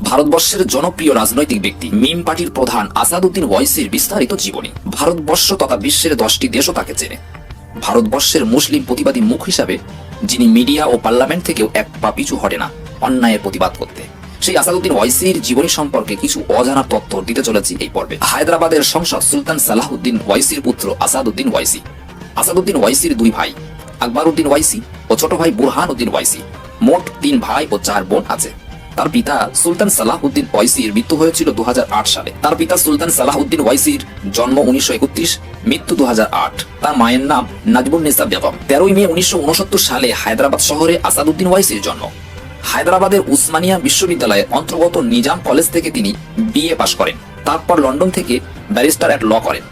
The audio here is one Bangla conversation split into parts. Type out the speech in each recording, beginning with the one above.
ভারতবর্ষের জনপ্রিয় রাজনৈতিক ব্যক্তি মিম পার্টির প্রধান আসাদউদ্দিন ওয়াইসির বিস্তারিত জীবনী। ভারতবর্ষ তথা বিশ্বের 10টি দেশও তাকে চেনে। ভারতবর্ষের মুসলিম প্রতিবাদী মুখ হিসাবে যিনি মিডিয়া ও পার্লামেন্ট থেকেও এক পা পিছু হটে না অন্যায়ের প্রতিবাদ করতে, সেই আসাদউদ্দিন ওয়াইসির জীবনী সম্পর্কে কিছু অজানা তথ্য দিতে চলেছি এই পর্বে। হায়দ্রাবাদের সংসদ সুলতান সালাহউদ্দিন ওয়াইসির পুত্র আসাদউদ্দিন ওয়াইসি। আসাদউদ্দিন ওয়াইসির 2 ভাই, আকবরউদ্দিন ওয়াইসি ও ছোট ভাই বুরহানউদ্দিন ওয়াইসি। মোট 3 ভাই ও 4 বোন আছে। তার পিতা সুলতান সালাহউদ্দিন ওয়াইসির মৃত্যু হয়েছিল 2008 সালে। তার পিতা সুলতান সালাহউদ্দিন ওয়াইসির জন্ম 1931, মৃত্যু 2008। তার মায়ের নাম নাজবুন্নেসা বেগম। 13 মে 1969 সালে হায়দ্রাবাদ শহরে আসাদউদ্দিন ওয়াইসির জন্ম। হায়দ্রাবাদের উসমানিয়া বিশ্ববিদ্যালয়ের অন্তর্গত নিজাম কলেজ থেকে তিনি বিএ পাশ করেন। তারপর লন্ডন থেকে ব্যারিস্টার অ্যাট ল করেন।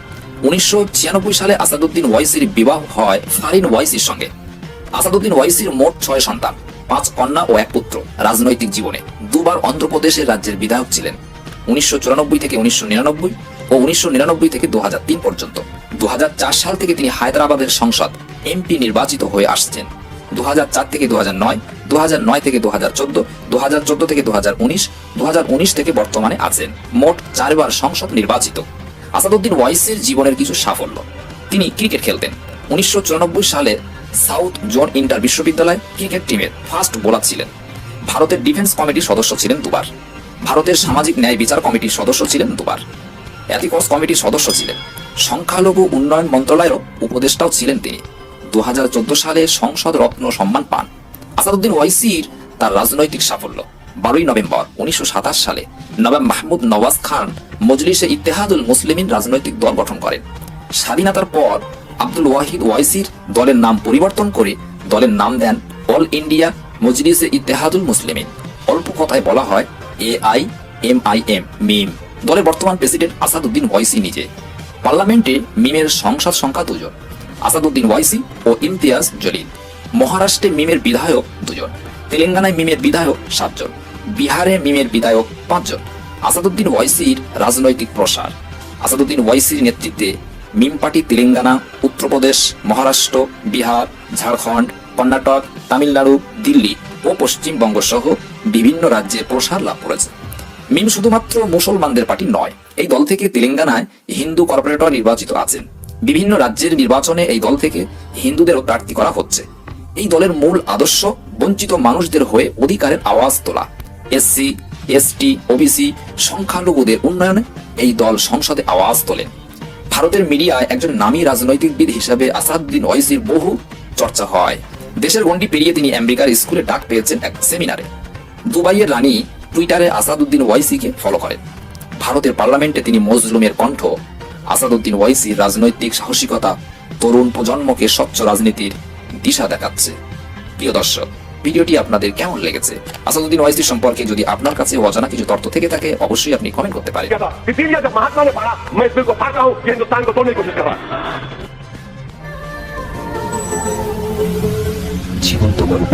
1996 সালে আসাদউদ্দিন ওয়াইসির বিবাহ হয় ফারিন ওয়াইসির সঙ্গে। আসাদউদ্দিন ওয়াইসির মোট 6 সন্তান, 5 কন্যা ও 1 পুত্র। রাজনৈতিক জীবনে 2 বার অন্ধ্রপ্রদেশের রাজ্যের বিধায়ক ছিলেন, 1994 থেকে 1999 ও 1999 থেকে 2003 পর্যন্ত। 2004 সাল থেকে তিনি হায়দ্রাবাদের সংসদ এমপি নির্বাচিত হয়ে আসছেন। 2004 থেকে 2009, 2009 থেকে 2014, 2014 থেকে 2019, 2019 থেকে বর্তমানে আছেন। মোট 4 বার সংসদ নির্বাচিত। আসাদউদ্দিন ওয়াইসির জীবনের কিছু সাফল্য। তিনি ক্রিকেট খেলতেন। 1994 সালে সাউথ জোন ইন্টার বিশ্ববিদ্যালয় ক্রিকেট টিমের ফাস্ট বোলার ছিলেন। ভারতের ডিফেন্স কমিটির সদস্য ছিলেন 2 বার। ভারতের সামাজিক ন্যায় বিচার কমিটির সদস্য ছিলেন 2 বার। এথিকস কমিটির সদস্য ছিলেন। সংখ্যালঘু উন্নয়ন মন্ত্রণালয়েরও উপদেষ্টাও ছিলেন তিনি। 2014 সালে সংসদ রত্ন সম্মান পান। আসাদউদ্দিন ওয়াইসির তার রাজনৈতিক সাফল্য। 12 নভেম্বর 1927 সালে নবাব মাহমুদ নওয়াজ খান মজলিসে ইত্তেহাদুল মুসলিমিন রাজনৈতিক দল গঠন করেন। স্বাধীনতার পর আব্দুল ওয়াহিদ ওয়াইসির দলের নাম পরিবর্তন করে দলের নাম দেন অল ইন্ডিয়া মজলিসে ইত্তেহাদুল মুসলিমিন। অল্প কথায় বলা হয় AIMIM, মিম। দলের বর্তমান প্রেসিডেন্ট আসাদউদ্দিন ওয়াইসি নিজে। পার্লামেন্টে মিমের সংসদ সংখ্যা 2 জন, আসাদউদ্দিন ওয়াইসি ও ইমতিয়াজ জলিল। মহারাষ্ট্রে মিমের বিধায়ক 2 জন, তেলেঙ্গানায় মিমের বিধায়ক 7 জন, বিহারে মিমের বিধায়ক 5 জন। আসাদউদ্দিন ওয়াইসির রাজনৈতিক প্রসার। আসাদউদ্দিন ওয়াইসির নেতৃত্বে মিম পার্টি তেলেঙ্গানা, উত্তরপ্রদেশ, মহারাষ্ট্র, বিহার, ঝাড়খণ্ড, কর্ণাটক, তামিলনাড়ু, দিল্লি ও পশ্চিমবঙ্গ সহ বিভিন্ন রাজ্যে প্রসার লাভ করেছে। মিম শুধুমাত্র মুসলমানদের পার্টি নয়। এই দল থেকে তেলেঙ্গানায় হিন্দু কর্পোরেটর নির্বাচিত আছেন। বিভিন্ন রাজ্যের নির্বাচনে এই দল থেকে হিন্দুদেরও প্রার্থী করা হচ্ছে। এই দলের মূল আদর্শ বঞ্চিত মানুষদের হয়ে অধিকারের আওয়াজ তোলা। SC, ST, OBC সংখ্যালঘুদের উন্নয়নে এই দল সংসদে আওয়াজ তোলেন। ভারতের মিডিয়ায় একজন নামী রাজনৈতিকবিদ হিসাবে আসাদউদ্দিন ওয়াইসির বহু চর্চা হয়। দেশের গণ্ডি পেরিয়ে তিনি আমেরিকার স্কুলে ডাক পেয়েছেন এক সেমিনারে। দুবাইয়ের রানী টুইটারে আসাদউদ্দিন ওয়াইসিকে ফলো করেন। ভারতের পার্লামেন্টে তিনি মজলুমের কণ্ঠ। আসাদউদ্দিন ওয়াইসির রাজনৈতিক সাহসিকতা তরুণ প্রজন্মকে স্বচ্ছ রাজনীতির দিশা দেখাচ্ছে। প্রিয় দর্শক, ভিডিওটি আপনাদের কেমন লেগেছে? আসাদউদ্দিন ওয়াইসি সম্পর্কে যদি আপনার কাছে অজানা কিছু তথ্য থেকে থাকে অবশ্যই আপনি কমেন্ট করতে পারেন। জীবন্ত গল্প।